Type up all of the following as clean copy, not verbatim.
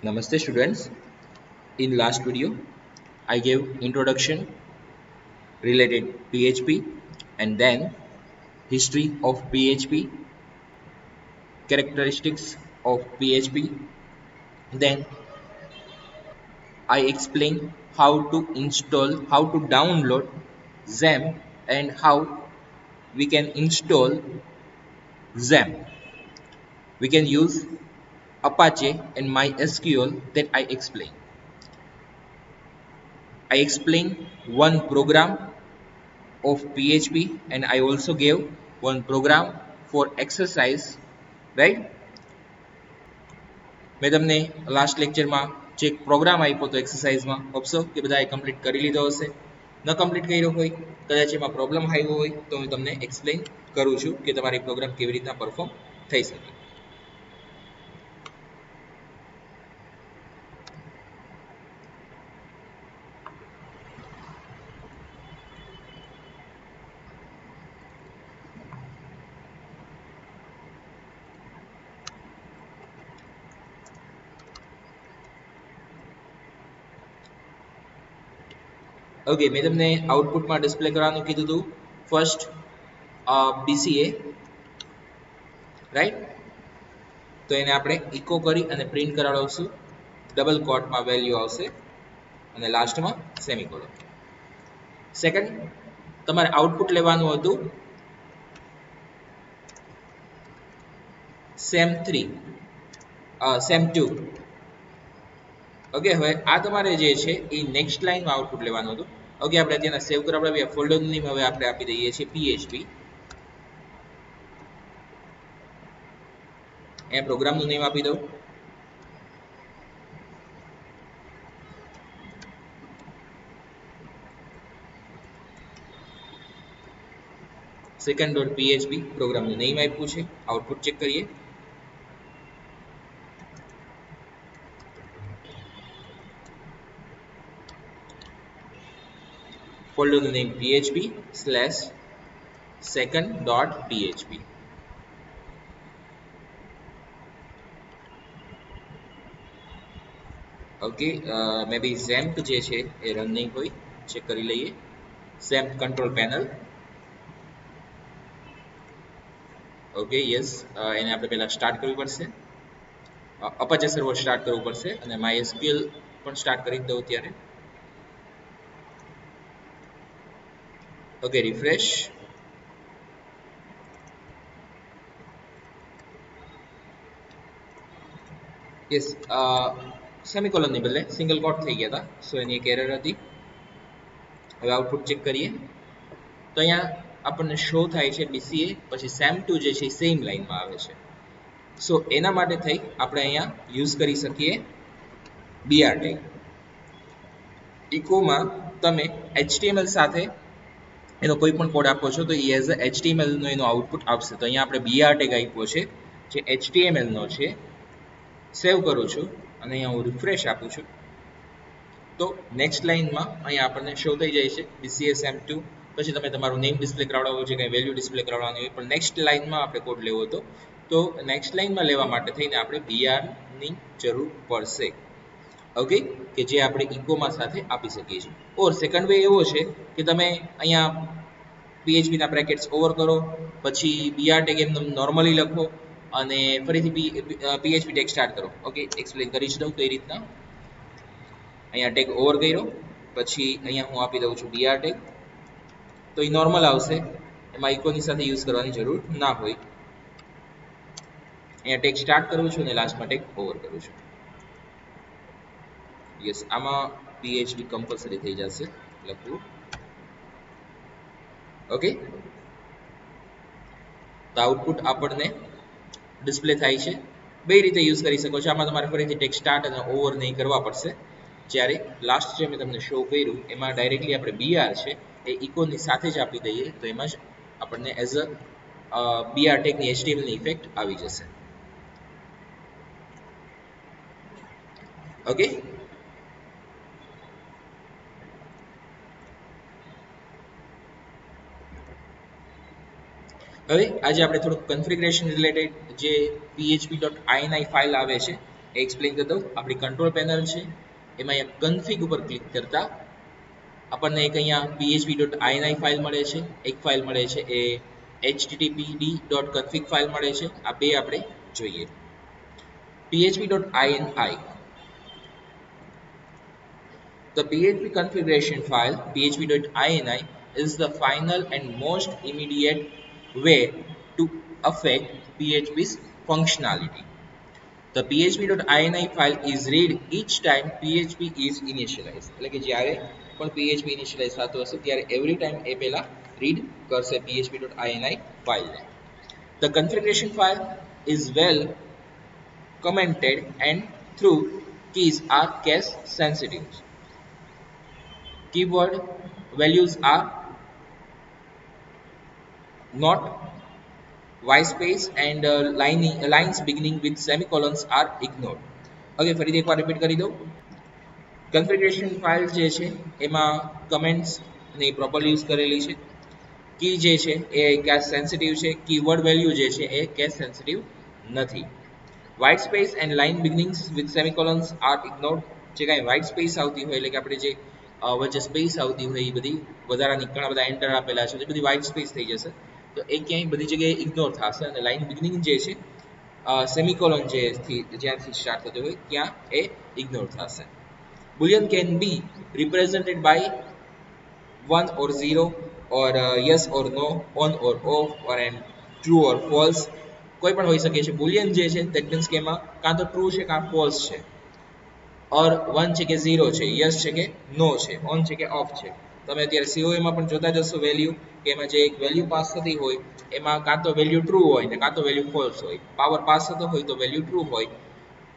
Namaste students. In last video, I gave introduction related PHP and then history of PHP, characteristics of PHP. Then I explained how to install, how to download XAMPP and how we can install XAMPP. We can use Apache and MySQL that I explained. I explained one program of PHP and I also gave one program for exercise, right? મેં તમને last લેક્ચરમાં જે એક programme આપ્યો હતો એક્સરસાઇઝમાં હોપસો કે બધાએ complete કરી લીધો હશે ન કમ્પ્લીટ કર્યો હોય કદાચ એમાં પ્રોબ્લેમ આવ્યો હોય તો હું તમને એક્સપ્લેન કરું છું કે તમારી પ્રોગ્રામ કેવી રીતના પરફોર્મ થઈ શકે. ઓકે મેં તમને આઉટપુટમાં ડિસ્પ્લે કરવાનું કીધું હતું ફર્સ્ટ BCA રાઈટ તો એને આપણે ઇકો કરી અને પ્રિન્ટ કરાવડાવશું ડબલ કોટમાં વેલ્યુ આવશે અને લાસ્ટમાં સેમિકોલન. સેકન્ડ તમારે આઉટપુટ લેવાનું હતું SEM3 SEM2. ઓકે હવે આ તમારે જે છે એ નેક્સ્ટ લાઈનમાં આઉટપુટ લેવાનું હતું. ઓકે આપણે અત્યારે સેવ કરાવડાવીએ ફોલ્ડરનું નેમ હવે આપણે આપી દઈએ છીએ PHP. એ પ્રોગ્રામનું નેમ આપી દઉં second.php પ્રોગ્રામનું નેમ આપ્યું છે. આઉટપુટ ચેક કરીએ. ફોલ્ડરનું નેમ php/second.php. ઓકે મે બી XAMPP જે છે એ રન નહીં હોય ચેક કરી લઈએ. XAMPP control panel. Okay yes એને આપણે પહેલા સ્ટાર્ટ કરવી પડશે. અપાચે સર્વર સ્ટાર્ટ કરવું પડશે અને MySQL પણ સ્ટાર્ટ કરી દઉં ત્યારે. Okay refresh. યસ સેમિકોલનની બદલે સિંગલ કોટ થઈ ગયા હતા સો એની એક એરર હતી. હવે આઉટપુટ ચેક કરીએ તો અહીંયા આપણને શો થાય છે BCA પછી SEM2 જે છે સેમ લાઈનમાં આવે છે. સો એના માટે થઈ આપણે અહીંયા યુઝ કરી શકીએ BR ટેગ. ઇકોમાં તમે HTML સાથે એનો કોઈ પણ કોડ આપો છો તો એ એઝ અ HTML નો એનો આઉટપુટ આવશે. તો અહીંયા આપણે BR ટેગ આપ્યો છે જે HTML નો છે. સેવ કરું છું અને અહીંયા હું રિફ્રેશ આપું છું તો નેક્સ્ટ લાઈનમાં અહીંયા આપણને શો થઈ જાય છે BCA SEM2. પછી તમે તમારું નેમ ડિસ્પ્લે કરાવડાવો છે કંઈ વેલ્યુ ડિસ્પ્લે કરાવવાની હોય પણ નેક્સ્ટ લાઈનમાં આપણે કોડ લેવો હતો તો નેક્સ્ટ લાઈનમાં લેવા માટે થઈને આપણે BR ની જરૂર પડશે. ઓકે કે જે આપણે ઇકોમાં સાથે આપી શકીએ છીએ. ઓર સેકન્ડ વે એવો છે કે તમે અહીંયા PHP ના બ્રેકેટ્સ ઓવર કરો પછી BR ટેગ એમ નોર્મલી લખો અને ફરીથી PHP ટેગ સ્ટાર્ટ કરો. ઓકે એક્સપ્લેન કરી જ દઉં કઈ રીતના. અહીંયા ટેગ ઓવર કર્યો પછી અહીંયા હું આપી દઉં છું BR ટેગ તો એ નોર્મલ આવશે. એમાં ઇકોની સાથે યુઝ કરવાની જરૂર ના હોય. અહીંયા ટેગ સ્ટાર્ટ કરું છું અને લાસ્ટમાં ટેગ ઓવર કરું છું. યસ આમાં PHP કમ્પલસરી થઈ જશે લખવું. ઓકે તો આઉટપુટ આપણને ડિસ્પ્લે થાય છે. બે રીતે યુઝ કરી શકો છો. આમાં તમારે ફરીથી ટેગ સ્ટાર્ટ અને ઓવર નહીં કરવા પડશે. જ્યારે લાસ્ટ જે મેં તમને શો કર્યું એમાં ડાયરેક્ટલી આપણે BR છે એ ઇકોની સાથે જ આપી દઈએ તો એમાં જ આપણને એઝ અ BR ટેગની HTML ની ઇફેક્ટ આવી જશે. ઓકે હવે આજે આપણે થોડુંક કન્ફિગરેશન રિલેટેડ જે php.ini ફાઇલ આવે છે एक्सप्लेन कर दो अपनी कंट्रोल पैनल છે એમાં અહીંયા કન્ફિગ ઉપર ક્લિક કરતા આપણને એક અહીંયા php.ini ફાઇલ મળે છે એક ફાઇલ મળે છે એ httpd.config ફાઇલ મળે છે આ બે આપણે જોઈએ php.ini. The PHP configuration file php.ini is the final and most immediate way to affect PHP's functionality. The php.ini file is read each time PHP is initialized. એટલે કે જ્યારે પણ PHP initialize થતો હશે ત્યારે every time એ પહેલા read કરશે php.ini file ને. The configuration file is well commented and through keys are case sensitive. Keyword values are not white space and lines beginning with semicolons are ignored. Okay, ફરીથી એકવાર repeat કરી દઉં. Configuration file જે છે એમાં comments ની properly use કરેલી છે. કી જે છે એ કેસ સેન્સિટિવ છે, કીવર્ડ વેલ્યુ જે છે એ કેસ સેન્સિટિવ નથી. White space and line beginnings with semicolons are ignored. જે કાંઈ વ્હાઇટ સ્પેસ આવતી હોય એટલે કે આપણે જે વચ્ચે સ્પેસ આવતી હોય એ બધી વધારાની ઘણા બધા એન્ટર આપેલા છે એ બધી વ્હાઇટ સ્પેસ થઈ જશે તો એ ક્યાંય બધી જગ્યાએ ઇગ્નોર થશે અને લાઇન બિગનિંગ જે છે સેમિકોલોન જ્યાંથી સ્ટાર્ટ થતો હોય ત્યાં એ ઇગ્નોર થશે. Boolean can be represented by 1 or 0 or yes or no, on or off or and true or false કોઈ પણ હોઈ શકે છે. બુલિયન જે છે that means કે એમાં કાં તો ટ્રુ છે કાં ફોલ્સ છે, ઓર 1 છે કે 0 છે, યસ છે કે નો છે, ઓન છે કે ઓફ છે. તમે અત્યારે COA માં પણ જોતા જશો વેલ્યુ કે એમાં જે એક વેલ્યુ પાસ થતી હોય એમાં કાં તો વેલ્યુ ટ્રુ હોય ને કાં તો વેલ્યુ ફોલ્સ હોય. પાવર પાસ થતો હોય તો વેલ્યુ ટ્રુ હોય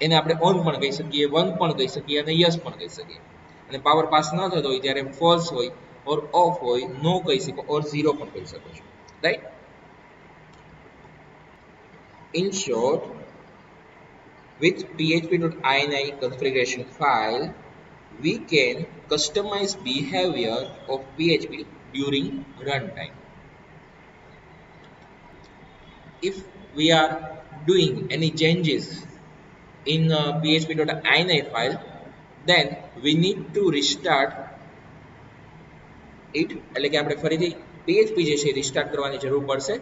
એને આપણે ઓન પણ કહી શકીએ, 1 પણ કહી શકીએ અને યસ પણ કહી શકીએ. અને પાવર પાસ ન થતો હોય ત્યારે ફોલ્સ હોય ઓર ઓફ હોય, નો કહી શકો ઓર 0 પણ કહી શકો છો. Right. In short, with php.ini configuration file, we can customize behavior of PHP during runtime. If we are doing any changes in php.ini file, then we need to restart it. એટલે કે આપણે ફરીથી PHP જે છે restart કરવાની જરૂર પડશે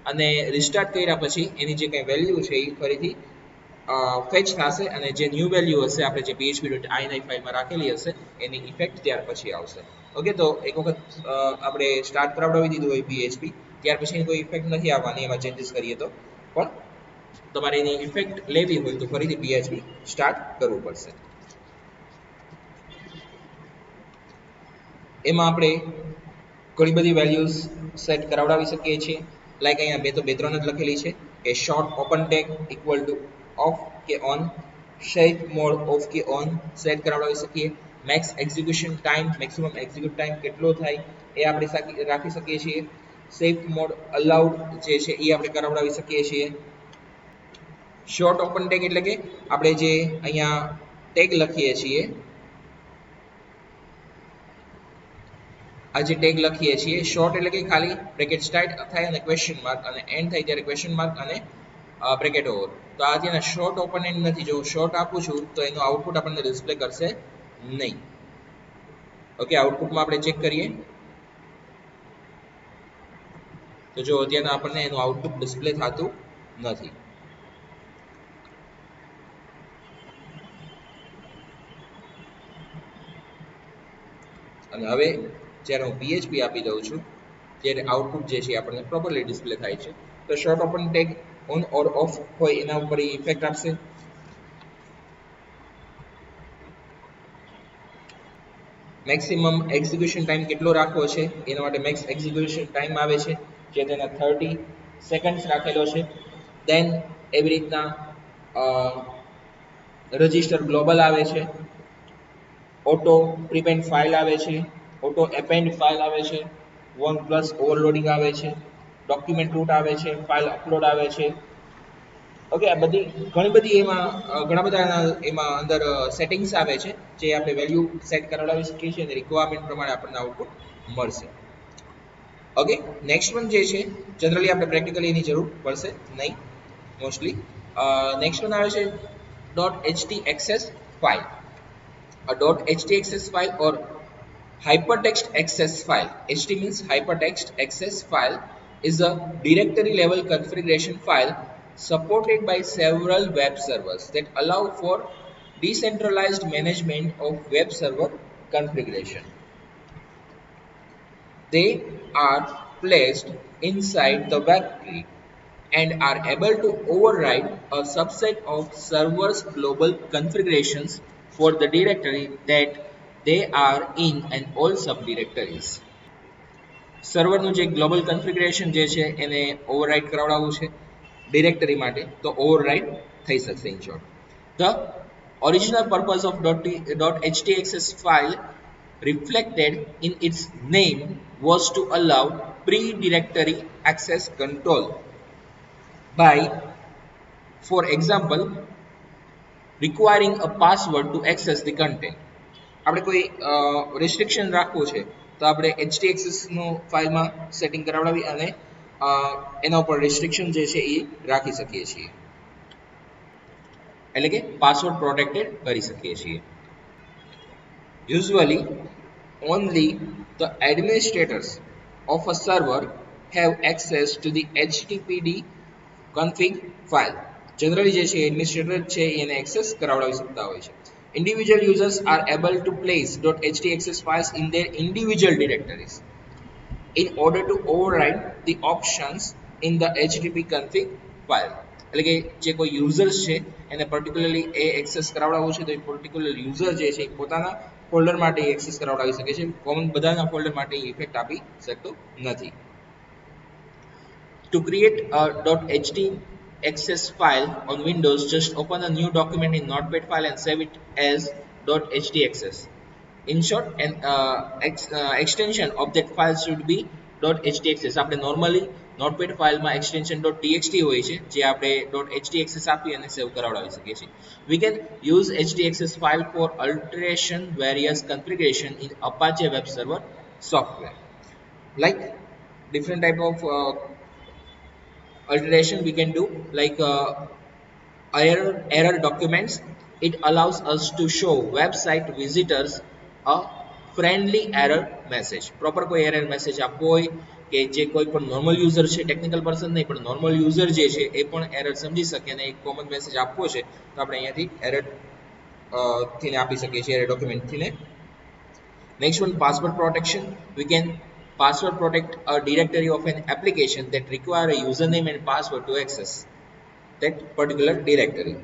અને રિસ્ટાર્ટ કર્યા પછી એની જે કંઈ વેલ્યુ છે એ ફરીથી ફેચ થશે અને જે ન્યૂ વેલ્યુ હશે આપણે જે php.ini ફાઇલમાં રાખેલી હશે એની ઇફેક્ટ ત્યાર પછી આવશે. ઓકે, તો એક વખત આપણે સ્ટાર્ટ કરાવડાવી દીધું હોય PHP ત્યાર પછી કોઈ ઇફેક્ટ નથી આવવાની એમાં ચેન્જીસ કરીએ તો, પણ તમારે એની ઇફેક્ટ લેવી હોય તો ફરીથી PHP સ્ટાર્ટ કરવું પડશે. એમાં આપણે ઘણી બધી વેલ્યુઝ સેટ કરાવડાવી શકીએ છીએ. લાઈક અહીંયા બે ત્રણ જ લખેલી છે કે short open tag equal to off કે ઓન, શેક મોડ ઓફ કે ઓન સેટ કરાવડાવી શકીએ. Max execution time, maximum execute time કેટલો થાય એ આપણે રાખી શકીએ છીએ. સેફ મોડ અલાઉડ જે છે એ આપણે કરાવડાવી શકીએ છીએ. શોર્ટ ઓપન ટેગ એટલે કે આપણે જે અહીંયા ટેગ લખીએ છીએ, આ જે ટેગ લખીએ છીએ શોર્ટ એટલે કે ખાલી બ્રેકેટ સ્ટાર્ટ થાય અને ક્વેશ્ચન માર્ક અને એન્ડ થાય ત્યારે ક્વેશ્ચન માર્ક અને બ્રેકેટ ઓવર. તો આ ત્યાં શોર્ટ ઓપન એન્ડ નથી. જો શોર્ટ આપું છું તો એનું આઉટપુટ આપણને ડિસ્પ્લે કરશે નહીં. ઓકે, આઉટપુટમાં આપણે ચેક કરીએ તો જો અત્યારે આપણને એનું આઉટપુટ ડિસ્પ્લે થતું નથી. અને હવે જ્યારે હું PHP આપી દઉં છું ત્યારે આઉટપુટ જે છે આપણને પ્રોપરલી ડિસ્પ્લે થાય છે. તો short open tag on or of હોય એના ઉપર ઇફેક્ટ આપશે. મેક્સિમમ એક્ઝિક્યુશન ટાઈમ કેટલો રાખવો છે એના માટે મેક્સ એક્ઝિક્યુશન ટાઈમ આવે છે જે તેના 30 સેકન્ડ્સ રાખેલો છે. દેન એવી રીતના રજિસ્ટર ગ્લોબલ આવે છે, ઓટો પ્રિપેન્ડ ફાઇલ આવે છે, ઓટો એપેન્ડ ફાઇલ આવે છે, વન પ્લસ ઓવરલોડિંગ આવે છે, ડોક્યુમેન્ટ રૂટ આવે છે, ફાઇલ અપલોડ આવે છે. ઓકે, આ બધી ઘણી બધી એમાં ઘણા બધા એમાં અંદર સેટિંગ્સ આવે છે જે આપણે વેલ્યુ સેટ કરાવડાવી શકીએ છીએ અને રિક્વાયરમેન્ટ પ્રમાણે આપણને આઉટપુટ મળશે. ઓકે, નેક્સ્ટ વન જે છે જનરલી આપણે પ્રેક્ટિકલી એની જરૂર પડશે નહીં મોસ્ટલી. નેક્સ્ટ વન આવે છે .htaccess file. A .htaccess file or hypertext access file. HT means hypertext access file is a directory level configuration file supported by several web servers that allow for decentralized management of web server configuration. They are placed inside the web tree and are able to override a subset of servers' global configurations for the directory that they are in and all subdirectories. સર્વરનું જે global configuration જે છે એને override કરાવડાવવું છે directory માટે તો override થઈ શકશે in short. The original purpose of .htaccess file reflected in its name was to allow pre-directory access control by, for example, requiring a password to access the content. આપણે કોઈ restriction રાખવું છે તો આપણે htaccess નો ફાઇલમાં setting કરાવડાવી અને એના ઉપર રિસ્ટ્રિક્શન જે છે એ રાખી શકીએ છીએ એટલે કે પાસવર્ડ પ્રોટેક્ટેડ કરી શકીએ છીએ. Usually only the administrators of a server have access to the httpd config file. Generally જે છે એડમિનિસ્ટ્રેટર છે એને એક્સેસ કરાવડાવી શકતા હોય છે. Individual users are able to place .htaccess files in their individual directories in order to override the options in the http config file. એટલે કે જે કોઈ યુઝર્સ છે એને પર્ટિક્યુલરલી એ એક્સેસ કરાવડાવવું છે તો એ પર્ટિક્યુલર યુઝર જે છે પોતાના ફોલ્ડર માટે એક્સેસ કરાવડાવી શકે છે, કોમન બધાના ફોલ્ડર માટે ઇફેક્ટ આપી શકતો નથી. To create a .htaccess file on Windows, just open a new document in Notepad file and save it as .htaccess. In short, an extension of that file should be .htaccess. આપણે normally Notepad ફાઇલમાં extension .txt હોય છે જે આપણે .htaccess આપી અને સેવ કરાવડાવી શકીએ છીએ. We can use htaccess file for alteration various configuration in Apache web server software. Like different type of alteration we can do, like error documents. It allows us to show website visitors a friendly error message. Proper કોઈ error message આપવો હોય કે જે કોઈ પણ normal user છે, technical person નહીં પણ નોર્મલ યુઝર જે છે એ પણ એરર સમજી શકે અને એક કોમન મેસેજ આપવો છે તો આપણે અહીંયાથી એરર થીને આપી શકીએ છીએ, એરર ડોક્યુમેન્ટ થીને. Next one, password protection. We can password protect a directory of an application that require a username and password to access that particular directory.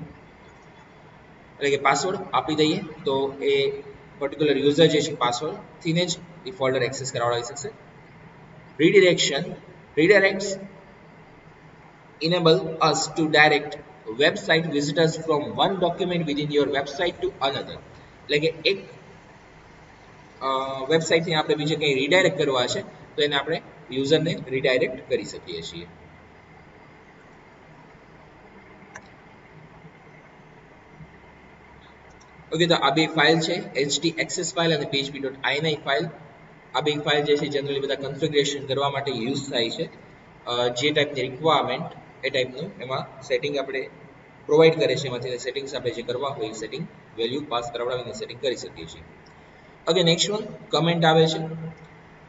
એટલે કે પાસવર્ડ આપી દઈએ તો એ પર્ટિક્યુલર યુઝર જે છે પાસવર્ડ થીને જ એ ફોલ્ડર એક્સેસ કરાવડાવી શકશે. Redirects enable us to direct website visitors from one document within your website to another. એટલે કે એક વેબસાઇટથી આપણે બીજે કંઈ રીડાયરેક્ટ કરવા છે તો એને આપણે યુઝરને રીડાયરેક્ટ કરી શકીએ છીએ. ઓકે, તો આ બે ફાઇલ છે htaccess ફાઇલ અને php.ini ફાઇલ. આ બે ફાઇલ જે છે જનરલી બધા કન્ફિગરેશન કરવા માટે યુઝ થાય છે. જે ટાઈપની રિક્વાયરમેન્ટ એ ટાઈપનું એમાં સેટિંગ આપણે પ્રોવાઈડ કરે છે, એમાંથી સેટિંગ્સ આપણે જે કરવા હોય સેટિંગ વેલ્યુ પાસ કરાવડાવીને સેટિંગ કરી શકીએ છીએ. Okay, next one, comment આવે છે.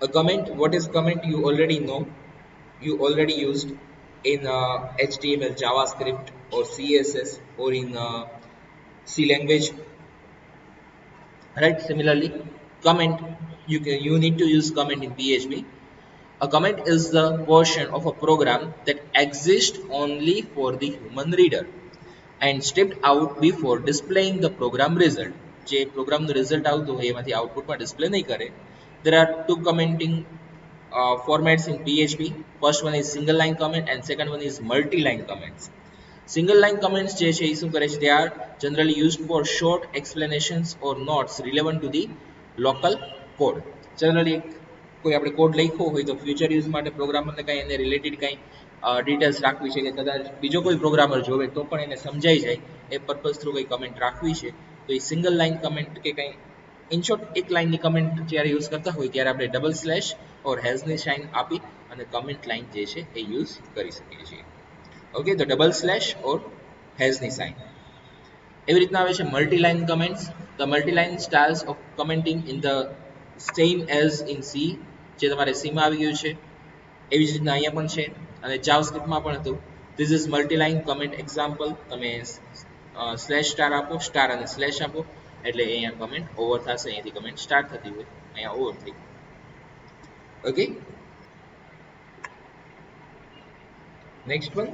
A comment, what is comment? You already know, you already used in HTML, JavaScript or CSS or in C language, right? Similarly, comment, you need to use comment in PHP. A comment is the portion of a program that exists only for the human reader and stepped out before displaying the program result. જે પ્રોગ્રામનું result આવતું હોય એમાંથી આઉટપુટમાં display નહીં કરે. There are two commenting formats in PHP. First one is single line comment and second one is multi-line comments. Single line comments જે છે એ શું કરે છે? They are generally used for short explanations or notes relevant to the local code. Generally કોઈ આપણે code લખ્યો હોય તો ફ્યુચર યુઝ માટે પ્રોગ્રામરને કાંઈ એને રિલેટેડ કાંઈ ડિટેલ્સ રાખવી છે કે કદાચ બીજો કોઈ પ્રોગ્રામર જોવે તો પણ એને સમજાઈ જાય એ પર્પઝ થ્રુ કંઈ કમેન્ટ રાખવી છે તો એ સિંગલ લાઇન કમેન્ટ કે કંઈ ઇન શોર્ટ એક લાઇનની કમેન્ટ જ્યારે યુઝ કરતા હોય ત્યારે આપણે ડબલ સ્લેશ ઓર હેઝની સાઇન આપી અને કમેન્ટ લાઇન જે છે એ યુઝ કરી શકીએ છીએ. ઓકે, તો ડબલ સ્લેશ ઓર હેઝની સાઇન. એવી રીતના આવે છે multi line comments. The multi line styles of commenting in the same as in C, જે તમારે સીમાં આવી ગયું છે એવી જ રીતના અહીંયા પણ છે. અને જાવાસ્ક્રિપ્ટમાં પણ હતું. This is multi-line comment example. તમે સ્લેશ સ્ટાર આપો, સ્ટાર અને સ્લેશ આપો એટલે અહીંયા કમેન્ટ ઓવર થશે. અહીંયાથી કમેન્ટ સ્ટાર્ટ થતી હોય અહીંયા ઓવર થઈ. Okay, next one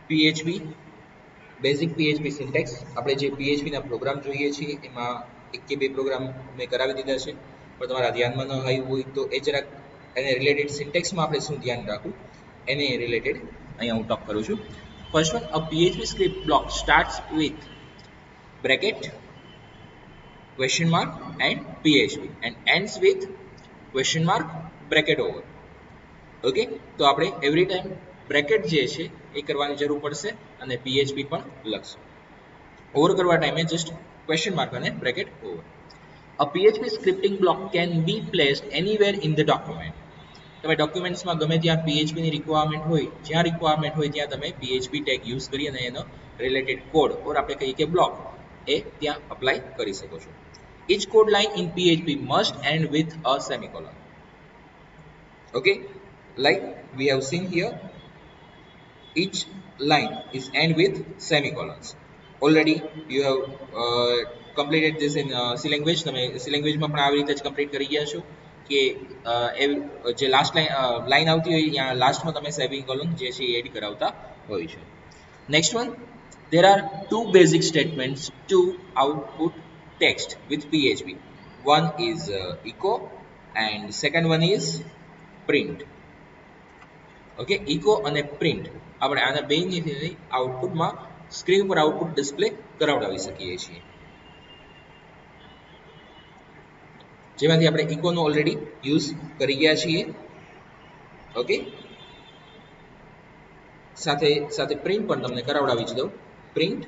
PHP basic PHP syntax. આપણે જે પીએચપીના પ્રોગ્રામ જોઈએ છીએ એમાં એક કે બે પ્રોગ્રામ મેં કરાવી દીધા છે, પણ તમારા ધ્યાનમાં ન આવ્યું હોય તો એ જરાક એને રિલેટેડ સિન્ટેક્સમાં આપણે શું ધ્યાન રાખવું એને રિલેટેડ અહીંયા હું ટોક કરું છું. First one, a PHP script block starts with bracket question mark and php and ends with question mark bracket over. Okay, તો આપણે એવરી ટાઈમ બ્રેકેટ જે છે એ કરવાની જરૂર પડશે અને PHP પણ લખશું. ઓવર કરવા ટાઈમે જસ્ટ ક્વેશ્ચન માર્ક અને bracket over. A PHP scripting block can be placed anywhere in the document. તમે ડોક્યુમેન્ટ્સમાં ગમે ત્યાં PHP ની રિક્વાયરમેન્ટ હોય, જ્યાં રિક્વાયરમેન્ટ હોય ત્યાં તમે PHP ટેગ યુઝ કરી અને એનો રિલેટેડ કોડ ઓર આપણે કહીએ કે બ્લોક એ ત્યાં અપ્લાય કરી શકો છો. Each code line in PHP must end with a semicolon. Okay, like we have seen here, each line is end with semicolons. Already you have completed this in C language. તમે C language માં પણ આવી રીતે જ complete કરી ગયા છો કે જે લાસ્ટ લાઈન આવતી હોય ત્યાં લાસ્ટમાં તમે સેમિકોલોન જે છે એ એડ કરાવતા હોય છે. Next one, there are two basic statements to output text with PHP. One is echo and second one is print. Okay, echo અને print આપણે આના બેની આઉટપુટમાં સ્ક્રીન પર આઉટપુટ ડિસ્પ્લે કરાવડાવી શકીએ છીએ, જેમાંથી આપણે echo નો ઓલરેડી યુઝ કરી ગયા છીએ. ઓકે, સાથે સાથે પ્રિન્ટ પણ તમને કરાવડાવી જ દઉં. પ્રિન્ટ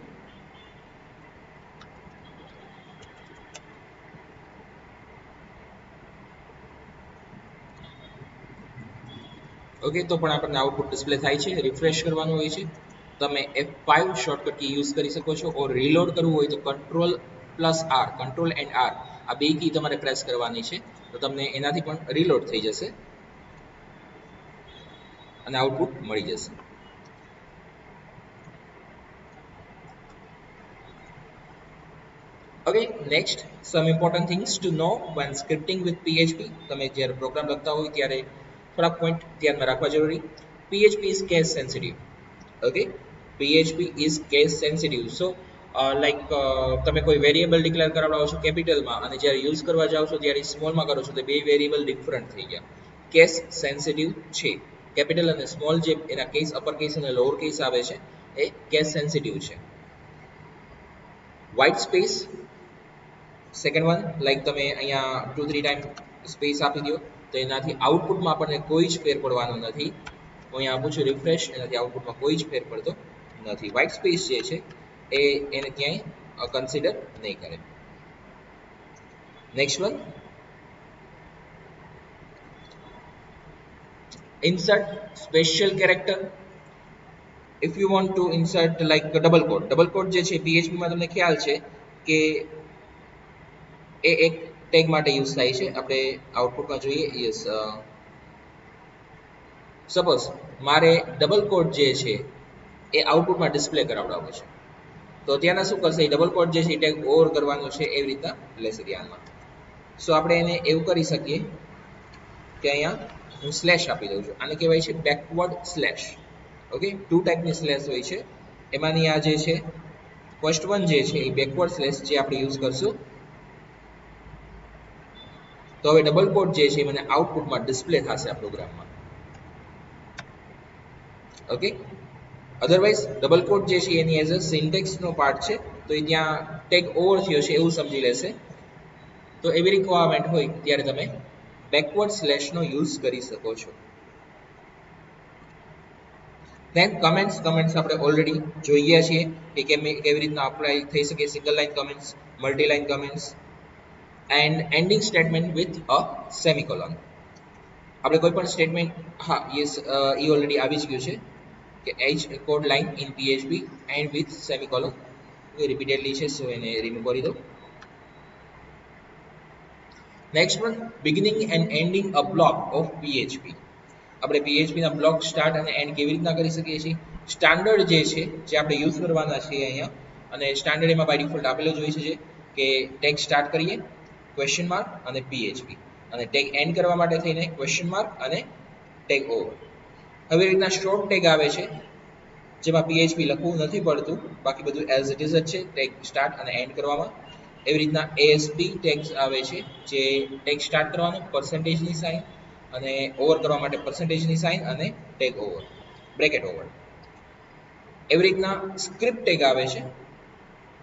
ઓકે, તો પણ આપણને આઉટપુટ ડિસ્પ્લે થાય છે. રિફ્રેશ કરવાનું હોય છે. તમે F5 શોર્ટકટ કી યુઝ કરી શકો છો. ઓર રીલોડ કરવું હોય તો કંટ્રોલ+R, કંટ્રોલ એન્ડ R આ બે કી તમારે પ્રેસ કરવાની છે, તો તમને એનાથી પણ રીલોડ થઈ જશે અને આઉટપુટ મળી જશે. Okay, next, some important things to know when scripting with PHP. તમે જ્યારે પ્રોગ્રામ લખતા હોય ત્યારે થોડા પોઈન્ટ ધ્યાનમાં રાખવા જરૂરી. PHP is case sensitive. Okay, PHP is case sensitive. So તમે કોઈ વેરિયેબલ ડિક્લેર કરાવડાવો છો કેપિટલમાં અને જ્યારે યુઝ કરવા જાવ છો ત્યારે સ્મોલમાં કરો છો તો બે વેરિયેબલ ડિફરન્ટ થઈ ગયા. કેસ સેન્સિટિવ છે. કેપિટલ અને સ્મોલ જે એના કેસ અપર કેસ અને લોઅર કેસ આવે છે એ કેસ સેન્સિટિવ છે. White space second one, like તમે અહીંયા 2-3 ટાઈમ સ્પેસ આપી દો તો એનાથી આઉટપુટમાં આપણને કોઈ જ ફેર પડવાનો નથી. હું અહીંયા આપું છું રિફ્રેશ, એનાથી આઉટપુટમાં કોઈ જ ફેર પડતો નથી. વ્હાઇટ સ્પેસ જે છે એને ક્યાંય કન્સિડર નહીં કરે. Next one, insert special character. if you want to insert like double quote જે છે PHP માં તમને ખ્યાલ છે કે એ એક ટેગ માટે યુઝ થાય છે. આપણે આઉટપુટમાં જોઈએ. યસ, સપોઝ મારે ડબલ કોટ જે છે એ આઉટપુટમાં ડિસ્પ્લે કરાવડાવવો છે, તો ત્યાંના શું કરશે, એ ડબલ કોટ જે છે એ ટેગ ઓવર કરવાનો છે એવી રીતના લેશે ધ્યાનમાં. સો આપણે એને એવું કરી શકીએ કે અહીંયા હું સ્લેશ આપી દઉં છું. આને કહેવાય છે બેકવર્ડ સ્લેશ. ઓકે, 2 ટાઈપની સ્લેશ હોય છે, એમાંની આ જે છે ફર્સ્ટ વન જે છે એ બેકવર્ડ સ્લેશ જે આપણે યુઝ કરશું. તો હવે ડબલ કોટ જે છે મને આઉટપુટમાં ડિસ્પ્લે થશે આ પ્રોગ્રામમાં. ઓકે, અધરવાઇઝ ડબલ કોટ જે છે એની એઝ અ સિન્ટેક્સનો પાર્ટ છે, તો એ ત્યાં ટેગ ઓવર થયો છે એવું સમજી લેશે. તો એવી રિક્વાયરમેન્ટ હોય ત્યારે તમે બેકવર્ડ સ્લેશનો યુઝ કરી શકો છો. દેન કમેન્ટ્સ આપણે ઓલરેડી જોઈ ગયા છીએ કે કેવી રીતના અપ્લાય થઈ શકે. Single line comments, multi line comments and ending statement with a semicolon. આપણે કોઈ પણ સ્ટેટમેન્ટ, હા યસ, એ ઓલરેડી આવી જ ગયું છે કે H code line in PHP and with semicolon. Repeatedly છે, સો એને રિમૂવ કરી દો. Next one, beginning and ending a block of PHP. આપણે PHP ના બ્લોક સ્ટાર્ટ અને એન્ડ કેવી રીતના કરી શકીએ છીએ? સ્ટાન્ડર્ડ જે છે, જે આપણે યુઝ કરવાના છીએ અહીંયા, અને સ્ટાન્ડર્ડ એમાં બાય ડિફોલ્ટ આપેલો જ હોય છે કે ટેગ સ્ટાર્ટ કરીએ ક્વેશ્ચન માર્ક અને PHP, અને ટેગ એન્ડ કરવા માટે થઈને ક્વેશ્ચન માર્ક અને ટેગ ઓવર. હવે રીતના શોર્ટ ટેગ આવે છે જેમાં PHP લખવું નથી પડતું, બાકી બધું એઝ ઇટ ઇઝ જ છે ટેગ સ્ટાર્ટ અને એન્ડ કરવામાં. એવી રીતના ASP ટેગ્સ આવે છે, જે ટેગ સ્ટાર્ટ કરવાનું પર્સન્ટેજની સાઇન અને ઓવર કરવા માટે પર્સન્ટેજની સાઇન અને ટેગ ઓવર, બ્રેકેટ ઓવર. એવી રીતના સ્ક્રિપ્ટ ટેગ આવે છે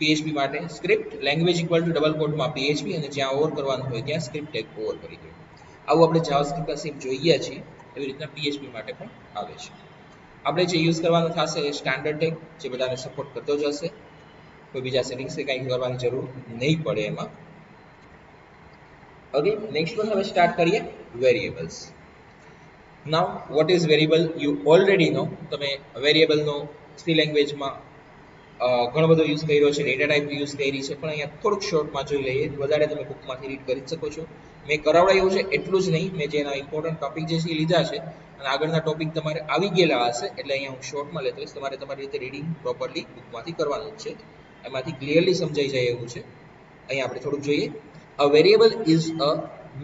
PHP માટે. Script language equal to double કોટમાં PHP, અને જ્યાં ઓવર કરવાનું હોય ત્યાં સ્ક્રિપ્ટ ટેગ ઓવર કરી દો. આવું આપણે જાવાસ્ક્રિપ્ટમાં સેમ જોઈએ છીએ, એવી રીતના PHP માટે પણ આવે છે. આપણે જે યુઝ કરવાનું થશે એ સ્ટાન્ડર્ડ ટેગ, જે બધાને સપોર્ટ કરતો જ હશે. કોઈ બીજા સેટિંગ્સ કે કંઈ કરવાની જરૂર નહીં પડે એમાં. ઓકે, નેક્સ્ટ વન, હવે સ્ટાર્ટ કરીએ variables. Now what is variable you already know. તમે વેરિયેબલનો સી લેંગ્વેજમાં ઘણો બધો યુઝ કર્યો છે, ડેટા ટાઈપ યુઝ કરી છે, પણ અહીંયા થોડુંક શોર્ટમાં જોઈ લઈએ. વધારે તમે બુકમાંથી રીડ કરી શકો છો. મેં કરાવડાવ્યું છે એટલું જ નહીં, મેં જેના ઇમ્પોર્ટન્ટ ટોપિક જે છે એ લીધા છે, અને આગળના ટોપિક તમારે આવી ગયેલા હશે, એટલે અહીંયા હું શોર્ટમાં લેતો હોઈશ. તમારે તમારી રીતે રીડિંગ પ્રોપરલી બુકમાંથી કરવાનું જ છે, એમાંથી ક્લિયરલી સમજાઈ જાય એવું છે. અહીંયા આપણે થોડુંક જોઈએ. A variable is a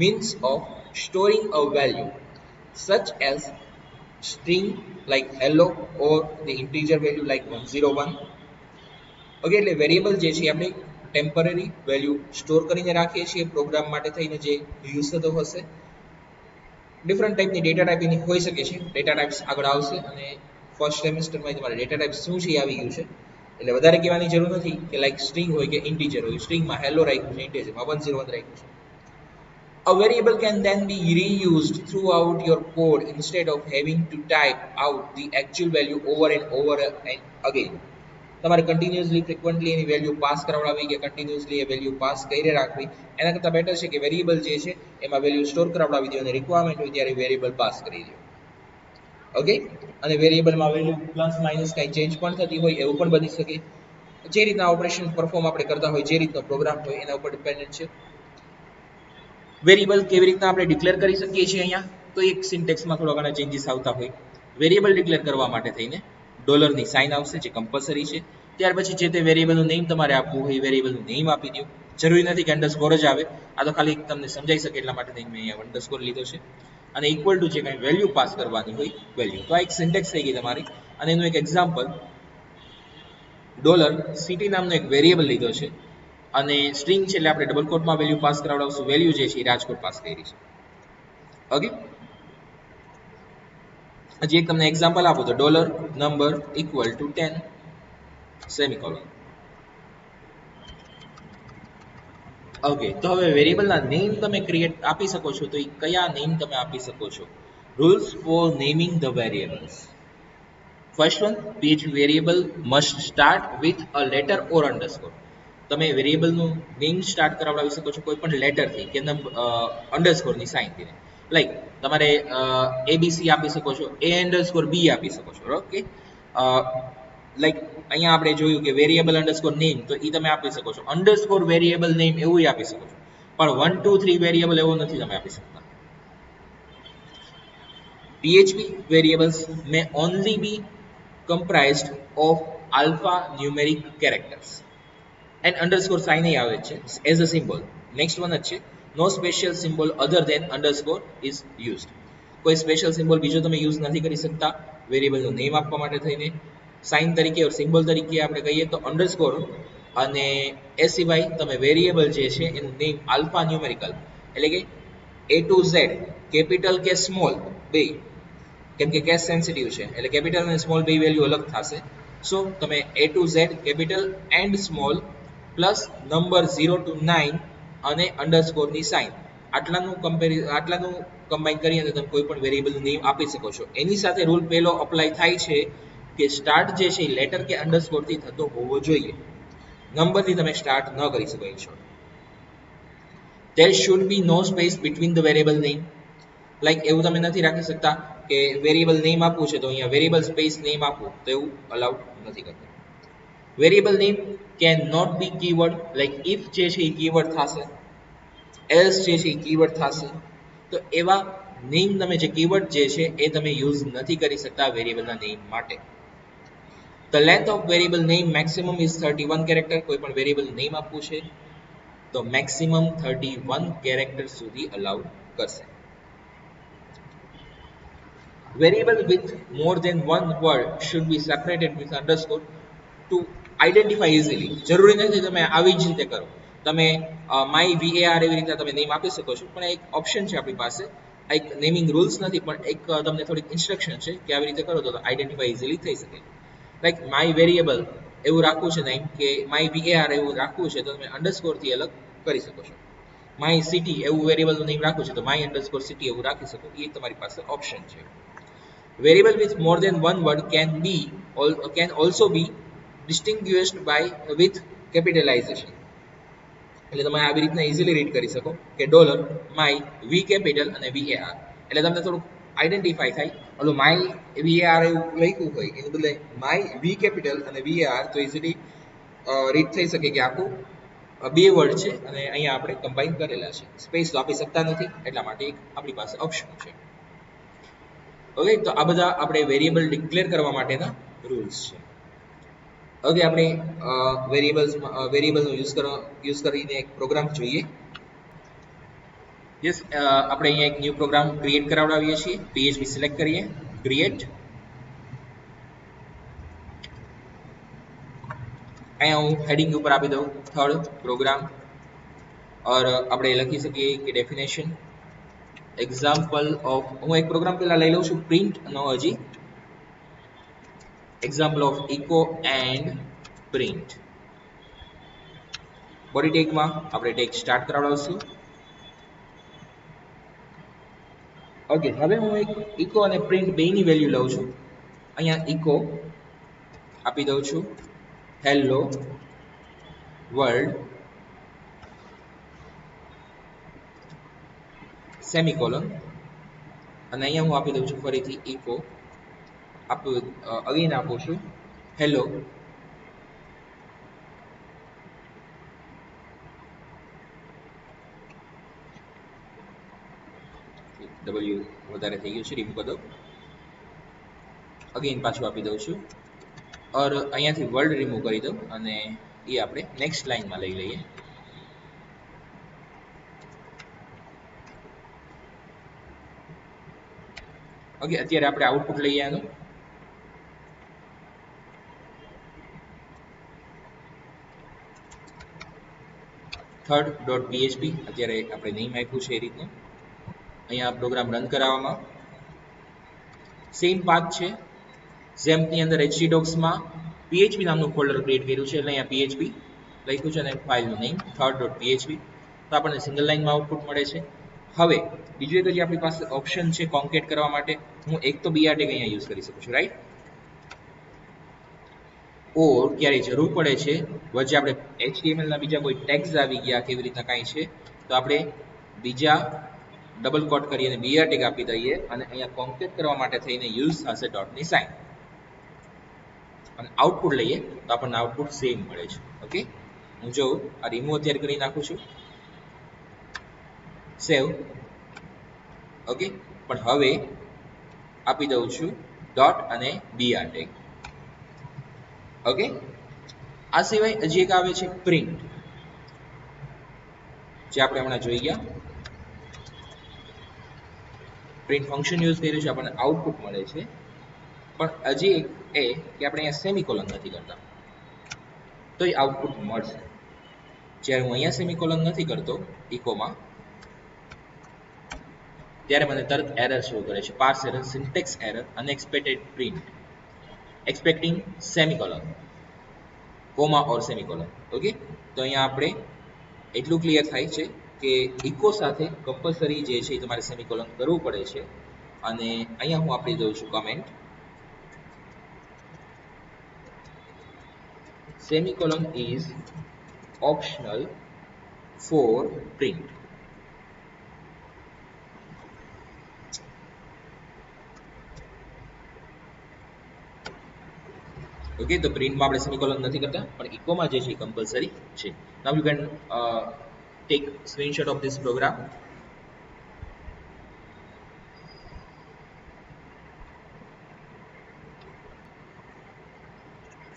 means of storing a value such as string like hello or the integer value like 101. Okay, એટલે વેરિયેબલ જે છે આપણે ટેમ્પરરી વેલ્યુ સ્ટોર કરીને રાખીએ છીએ પ્રોગ્રામ માટે થઈને, જે યુઝ થતો હશે. ડિફરન્ટ ટાઈપની ડેટા ટાઈપ એની હોઈ શકે છે. ડેટા ટાઈપ્સ આગળ આવશે, અને ફર્સ્ટ સેમેસ્ટરમાં તમારે ડેટા ટાઈપ શું છે આવી ગયું છે, એટલે વધારે કહેવાની જરૂર નથી કે લાઈક સ્ટ્રિંગ હોય કે ઇન્ટીજર હોય. સ્ટ્રિંગમાં હેલો રાખ્યું છે, ઇન્ટીજરમાં 101 રાખ્યું છે. A variable can then be reused throughout your code instead of having to type out the actual value over and over and again. તમારે કન્ટિન્યુઅસલી ફ્રિક્વન્ટલી એની વેલ્યુ પાસ કરાવડાવી કે કન્ટિન્યુઅસલી એ value pass કરી રાખવી, એના કરતાં બેટર છે કે વેરિયેબલ જે છે એમાં વેલ્યુ સ્ટોર કરાવડાવી દો, અને રિક્વાયરમેન્ટ હોય ત્યારે વેરિયેબલ પાસ કરી દો. ઓકે, અને વેરિયેબલમાં વેલ્યુ પ્લસ માઇનસ કાંઈ ચેન્જ પણ થતી હોય એવું પણ બની શકે. જે રીતના ઓપરેશન પરફોર્મ આપણે કરતા હોય, જે રીતનો પ્રોગ્રામ હોય એના ઉપર ડિપેન્ડન્ટ છે. વેરિયેબલ કેવી રીતના આપણે ડિક્લેર કરી શકીએ છીએ અહીંયા, તો એક સિન્ટેક્સમાં થોડા ઘણા ચેન્જીસ આવતા હોય. વેરિયેબલ ડિક્લેર કરવા માટે થઈને ડોલરની સાઇન આવશે, જે કમ્પલસરી છે. ત્યાર પછી જે તે વેરિયેબલનું નેમ તમારે આપવું હોય, વેરિયેબલનું નેમ આપી દો. જરૂરી નથી કે અંડરસ્કોર જ આવે, આ તો ખાલી તમને સમજાઈ શકે એટલા માટે મેં અહીંયા અંડરસ્કોર લીધો છે. અને ઇક્વલ ટુ જે કંઈ વેલ્યુ પાસ કરવાની હોય વેલ્યુ. તો આ એક સિન્ટેક્સ થઈ ગઈ તમારી. અને એનું એક એક્ઝામ્પલ, ડોલર સિટી નામનો એક વેરિયેબલ લીધો છે, અને સ્ટ્રિંગ છે એટલે આપણે ડબલ કોટમાં વેલ્યુ પાસ કરાવડાવશું. વેલ્યુ જે છે એ રાજકોટ પાસ કરી છે. ઓકે, હજી એક તમને એક્ઝામ્પલ આપો તો dollar number equal to 10 semicolon. Okay, તો હવે વેરિયેબલના નેમ તમે ક્રિએટ આપી શકો છો, તો એ કયા નેમ તમે આપી શકો છો? Rules four naming the variables. First one, PHP variable must start with a letter or underscore. તમે વેરિયેબલનું નેમ સ્ટાર્ટ કરાવડાવી શકો છો કોઈ પણ લેટરથી કે અંડરસ્કોરની સાઇનથી. લાઈક તમારે ABC આપી શકો છો, A_B આપી શકો છો. ઓકે, લાઈક અહીંયા આપણે જોયું કે વેરિયેબલ અંડરસ્કોર નેમ, તો એ તમે આપી શકો છો. અંડરસ્કોર વેરિયેબલ નેમ એવું આપી શકો છો, પણ 1 2 3 વેરિયેબલ એવો નથી તમે આપી શકતા. PHP variables may only be comprised of alphanumeric characters. And underscore sign આવે છે as a symbol. Next one છે, no special symbol other than underscore is used. કોઈ સ્પેશિયલ સિમ્બોલ બીજો તમે યુઝ નથી કરી શકતા વેરિયેબલનું નેમ આપવા માટે થઈને. સાઇન તરીકે ઓર સિમ્બોલ તરીકે આપણે કહીએ તો અંડરસ્કોર, અને એ સિવાય તમે વેરિયેબલ જે છે એનું નેમ આલ્ફા ન્યુમેરિકલ, એટલે કે A to Z, કેપિટલ કે સ્મોલ બે, કેમ કે કેસ સેન્સિટિવ છે એટલે કેપિટલ અને સ્મોલ બે વેલ્યુ અલગ થશે. સો તમે A to Z capital and small plus number 0 to 9 અને અંડરસ્કોરની સાઇન, આટલાનું કમ્બાઈન કરી અને તમે કોઈ પણ વેરિયેબલનું નેમ આપી શકો છો. એની સાથે રૂલ પહેલો અપ્લાય થાય છે કે સ્ટાર્ટ જે છે એ લેટર કે અંડરસ્કોરથી થતો હોવો જોઈએ. નંબરથી તમે સ્ટાર્ટ ન કરી શકો. In short, there should be no space between the variable name. Like એવું તમે નથી રાખી શકતા કે વેરિયેબલ નેમ આપવું છે તો અહીંયા વેરિયેબલ સ્પેસ નેમ આપવું, તો એવું અલાઉડ નથી કરતું. Variable name can not be keyword, like if જે છે એ કીવર્ડ થશે, એલ્સ જે છે એ કીવર્ડ થશે. તો એવા નેમ તમે જે કીવર્ડ જે છે એ તમે યુઝ નથી કરી શકતા વેરિયેબલના નેમ માટે. The length of variable name maximum is 31 character. કોઈ પણ વેરિયેબલ નેમ આપવું છે તો મેક્સિમમ 31 કેરેક્ટર સુધી અલાઉડ કરશે. Variable with more than one word should be separated with underscore to identify easily. જરૂરી નથી તમે આવી જ રીતે કરો. તમે માય VAR એવી રીતે તમે નેમ આપી શકો છો, પણ એક ઓપ્શન છે આપણી પાસે. એક નેમિંગ રૂલ્સ નથી, પણ એક તમને થોડીક ઇન્સ્ટ્રક્શન છે કે આવી રીતે કરો તો આઈડેન્ટિફાઈ ઇઝીલી થઈ શકે. લાઈક માય વેરિયેબલ એવું રાખવું છે નહીં કે માય VAR એવું રાખવું છે તો તમે અંડરસ્કોરથી અલગ કરી શકો છો. માય સિટી એવું વેરિયેબલનું નેમ રાખવું છે તો માય અંડરસ્કોર સિટી એવું રાખી શકો. એ તમારી પાસે ઓપ્શન છે. Variable with more than one word can also be distinguished by with capitalization. એટલે તમે આવી રીતના ઇઝીલી રીડ કરી શકો કે ડોલર માય વી કેપિટલ અને VAR, એટલે તમને થોડુંક આઈડેન્ટિફાઈ થાય. ઓલું માય VAR એવું લખ્યું હોય એની બદલે માય વી કેપિટલ અને VAR, તો ઇઝીલી રીડ થઈ શકે કે આખું બે વર્ડ છે અને અહીંયા આપણે કમ્બાઈન કરેલા છે. સ્પેસ તો આપી શકતા નથી, એટલા માટે એક આપણી પાસે ઓપ્શન છે. ઓકે, તો આ બધા આપણે વેરિયેબલ ડિક્લેર કરવા માટેના રૂલ્સ છે. હવે આપણે વેરિયેબલનો યુઝ કરીને એક પ્રોગ્રામ જોઈએ. યસ, આપણે અહીંયા એક ન્યૂ પ્રોગ્રામ ક્રિએટ કરાવડાવીએ છીએ. PHP સિલેક્ટ કરીએ, ક્રિએટ. અહીંયા હું હેડિંગ ઉપર આપી દઉં થર્ડ પ્રોગ્રામ, ઓર આપણે લખી શકીએ કે ડેફિનેશન એક્ઝામ્પલ ઓફ, હું એક પ્રોગ્રામ પહેલા લઈ લઉં છું પ્રિન્ટ નો, હજી example of echo and print. Body ટેગમાં આપણે ટેગ સ્ટાર્ટ કરાવડાવશું. ઓકે, હવે હું એક echo અને print બેની વેલ્યુ લઉં છું. અહીંયા echo આપી દઉં છું હેલો વર્લ્ડ સેમિકોલન, અને અહીંયા હું આપી દઉં છું ફરીથી echo અગેન આપું છું હેલો W વધારે થઈ ગયું છે, રિમૂવ કરી દો. અગેન પાછું આપી દઉં છું, ઓર અહીંયાથી વર્લ્ડ રિમૂવ કરી દો અને એ આપણે નેક્સ્ટ લાઈનમાં લઈ લઈએ. ઓકે, અત્યારે આપણે આઉટપુટ લઈએ આનું. third.php અત્યારે આપણે નેમ આપ્યું છે એ રીતનું. અહીંયા પ્રોગ્રામ રન કરાવવામાં સેમ પાથ છે. ઝેમ્પની અંદર htdocsમાં PHP નામનું ફોલ્ડર ક્રિએટ કર્યું છે, એટલે અહીંયા PHP લખ્યું છે અને ફાઇલનું નેમ third.php. તો આપણને સિંગલ લાઇનમાં આઉટપુટ મળે છે. હવે બીજું એક જે આપણી પાસે ઓપ્શન છે કોન્કેટ કરવા માટે, હું એક તો BR ટેગ અહીંયા યુઝ કરી શકું છું, રાઈટ. ઓર ક્યારે જરૂર પડે છે વચ્ચે આપણે HTML ના બીજા કોઈ ટેગ્સ આવી ગયા કેવી રીતના કાંઈ છે તો આપણે બીજા ડબલ કોટ કરી અને BR ટેગ આપી દઈએ અને અહીંયા કોન્કેટ કરવા માટે થઈને યુઝ થશે ડોટની સાઇન, અને આઉટપુટ લઈએ તો આપણને આઉટપુટ સેમ મળે છે. ઓકે, હું જો આ રિમૂવ અત્યારે કરી નાખું છું, સેવ. ઓકે, પણ હવે આપી દઉં છું ડોટ અને BR ટેગ. ઓકે, આ સિવાય હજી એક આવે છે પ્રિન્ટ, જે આપણે હમણાં જોઈ ગયા. પ્રિન્ટ ફંક્શન યુઝ કર્યું છે, આપણને આઉટપુટ મળે છે. પણ હજી એક એ કે આપણે અહીંયા સેમિકોલન નથી કરતા તો એ આઉટપુટ મળશે. જ્યારે હું અહીંયા સેમિકોલન નથી કરતો ઇકોમાં, ત્યારે મને તરત એરર શો કરે છે, parse error, syntax error, unexpected print expecting semicolon, comma or semicolon. Okay, તો અહીંયા આપણે એટલું ક્લિયર થાય છે કે ઇકો સાથે કમ્પલસરી જે છે તમારે સેમિકોલન કરવું પડે છે. અને અહીંયા હું આપી દઉં છું comment, semicolon is optional for print. Okay, તો પ્રિન્ટમાં આપણે સેમિકોલન નથી કરતા, પણ ઇકોમાં જે છે કમ્પલસરી છે. Now you can take screenshot of this program.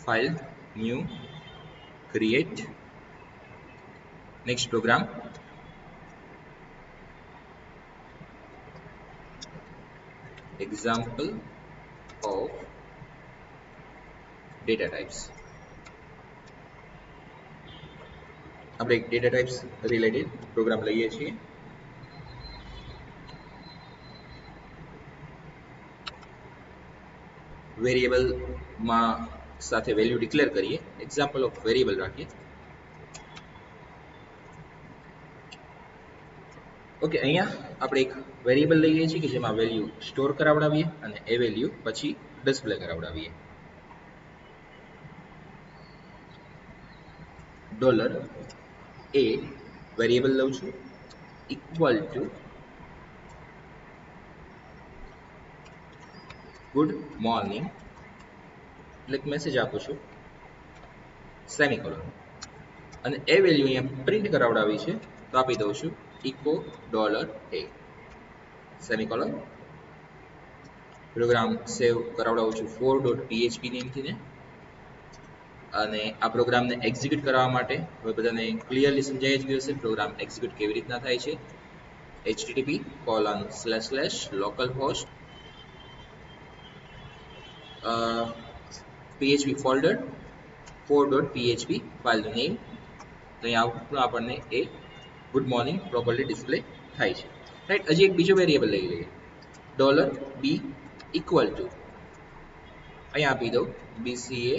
File, new, create, next program. Example of data types. આપણે એક ડેટા ટાઈપ્સ રિલેટેડ પ્રોગ્રામ લઈએ છીએ. વેરિયેબલમાં સાથે વેલ્યુ ડિક્લેર કરીએ, એક્ઝામ્પલ ઓફ વેરિયેબલ રાખીએ. ઓકે, અહીંયા આપણે એક વેરિયેબલ લઈએ છીએ કે જેમાં વેલ્યુ સ્ટોર કરાવડાવીએ અને એ વેલ્યુ પછી ડિસ્પ્લે કરાવડાવીએ. $a વેરિયેબલ લઉં છું ઇક્વલ ટુ ગુડ મોર્નિંગ, એટલે મેસેજ આપું છું, સેમિકોલન, અને એ વેલ્યુ અહીંયા પ્રિન્ટ કરાવડાવી છે તો આપી દઉં છું echo $a semicolon. Program save કરાવડાવું છું 4.php નેમથી ને. અને આ પ્રોગ્રામને એક્ઝિક્યુટ કરવા માટે હવે બધાને ક્લિયરલી સમજાઈ જ ગયું હશે પ્રોગ્રામ એક્ઝિક્યુટ કેવી રીતના થાય છે. http://localhost php ફોલ્ડર 4.php ફાઇલનું નેમ. તો અહીંયા આઉટપુટમાં આપણને એ ગુડ મોર્નિંગ પ્રોપરલી ડિસ્પ્લે થાય છે, રાઈટ. હજી એક બીજો વેરિયેબલ લઈ લઈએ, $b ઇક્વલ ટુ, અહીંયા આપી દઉં BCA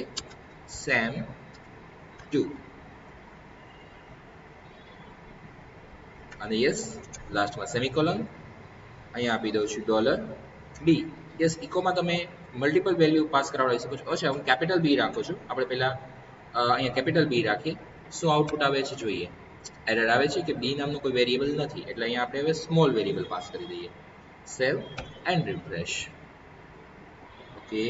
SAM2 અને યસ લાસ્ટમાં સેમિકોલન. અહીંયા આપી દઉં છું $b. યસ, ઇકોમાં તમે મલ્ટિપલ વેલ્યુ પાસ કરાવડાવી શકો છો. અચ્છા, હું કેપિટલ B રાખું છું. આપણે પહેલા અહીંયા કેપિટલ B રાખીએ. શું આઉટપુટ આવે છે જોઈએ. એરર આવે છે કે b નામનું કોઈ વેરિયેબલ નથી, એટલે અહીંયા આપણે હવે સ્મોલ વેરિયેબલ પાસ કરી દઈએ. Save and refresh. ઓકે,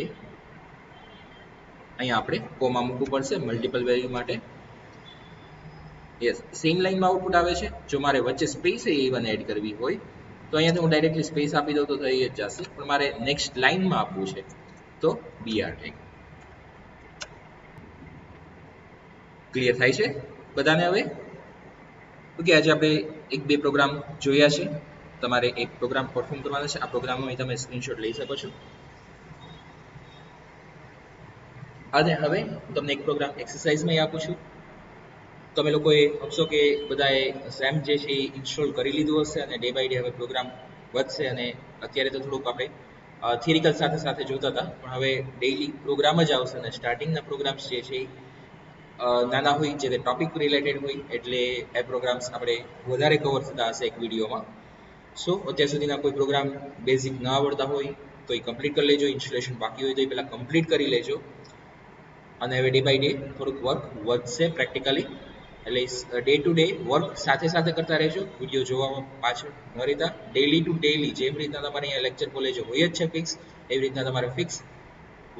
અહીંયા આપણે કોમા મૂકવું પડશે મલ્ટિપલ વેલ્યુ માટે. યસ, સેમ લાઈનમાં આઉટપુટ આવે છે. જો મારે વચ્ચે સ્પેસ ઇવન એડ કરવી હોય તો અહીંયાથી હું ડાયરેક્ટલી સ્પેસ આપી દઉં તો થઈ જ જશે, પણ મારે નેક્સ્ટ લાઈનમાં આપવું છે તો BR ટેગ. ક્લિયર થાય છે બધાને હવે? ઓકે, આજે આપણે એક બે પ્રોગ્રામ જોયા છે. તમારે એક પ્રોગ્રામ પરફોર્મ કરવાનો છે. આ પ્રોગ્રામનો તમે સ્ક્રીનશોટ લઈ શકો છો. અને હવે તમને એક પ્રોગ્રામ એક્સરસાઇઝમાં આપું છું. તમે લોકોએ સમજો કે બધાએ સેમ જે છે એ ઇન્સ્ટોલ કરી લીધું હશે અને ડે બાય ડે હવે પ્રોગ્રામ વધશે. અને અત્યારે તો થોડુંક આપણે થિયરિકલ સાથે સાથે જોતા હતા, પણ હવે ડેઇલી પ્રોગ્રામ જ આવશે. અને સ્ટાર્ટિંગના પ્રોગ્રામ્સ જે છે નાના હોય, જે ટોપિક રિલેટેડ હોય, એટલે એ પ્રોગ્રામ્સ આપણે વધારે કવર થતા હશે એક વિડીયોમાં. સો અત્યાર સુધીના કોઈ પ્રોગ્રામ બેઝિક ન આવડતા હોય તો એ કમ્પ્લીટ કરી લેજો. ઇન્સ્ટોલેશન બાકી હોય તો એ પહેલાં કમ્પ્લીટ કરી લેજો. અને હવે ડે બાય ડે થોડુંક વર્ક વધશે પ્રેક્ટિકલી, એટલે ડે ટુ ડે વર્ક સાથે સાથે કરતા રહેજો. વિડીયો જોવામાં પાછળ ન રહેતા. ડેલી ટુ ડેલી જેમ રીતના તમારે અહીંયા લેક્ચર કોલેજો હોય જ છે ફિક્સ, એવી રીતના તમારે ફિક્સ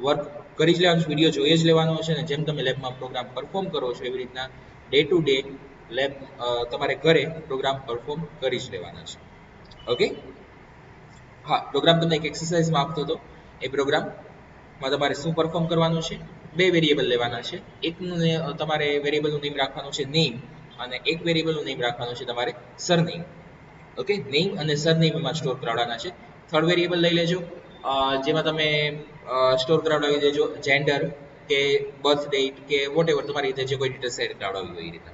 વર્ક કરી જ લેવાનું છે, વિડીયો જોઈ જ લેવાનો છે. અને જેમ તમે લેબમાં પ્રોગ્રામ પરફોર્મ કરો છો એવી રીતના ડે ટુ ડે લેબ તમારે ઘરે પ્રોગ્રામ પરફોર્મ કરી જ લેવાના છે. ઓકે, હા, પ્રોગ્રામ તમને એક એક્સરસાઇઝમાં આપતો હતો. એ પ્રોગ્રામમાં તમારે શું પરફોર્મ કરવાનું છે, બે વેરિયેબલ લેવાના છે. એકનું તમારે વેરિયેબલનું નેમ રાખવાનું છે નેમ, અને એક વેરિયેબલનું નેમ રાખવાનું છે તમારે સરનેમ. ઓકે, નેમ અને સરનેમમાં સ્ટોર કરાવવાના છે. થર્ડ વેરિયેબલ લઈ લેજો, જેમાં તમે સ્ટોર કરાવડાવી દેજો જેન્ડર કે બર્થ ડેટ કે વોટ એવર તમારી રીતે જે કોઈ ડિટેલ સેટ કરાવડાવી હોય એ રીતે.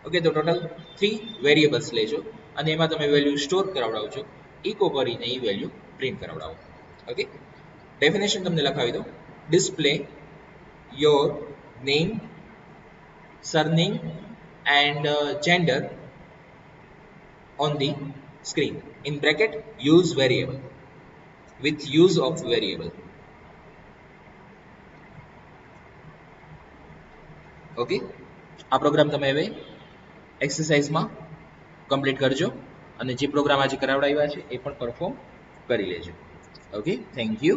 ઓકે, તો ટોટલ 3 વેરિયેબલ્સ લેજો અને એમાં તમે વેલ્યુ સ્ટોર કરાવડાવજો. ઇકો કરીને એ વેલ્યુ પ્રિન્ટ કરાવડાવો. ઓકે, ડેફિનેશન તમને લખાવી દો. Display your name, surname and gender on the screen. In bracket, use variable. With use of variable. Okay, આ પ્રોગ્રામ તમે હવે એક્સરસાઇઝમાં કમ્પ્લીટ કરજો અને જે પ્રોગ્રામ આજે કરાવડાવ્યા છે એ પણ પરફોર્મ કરી લેજો. Okay, thank you.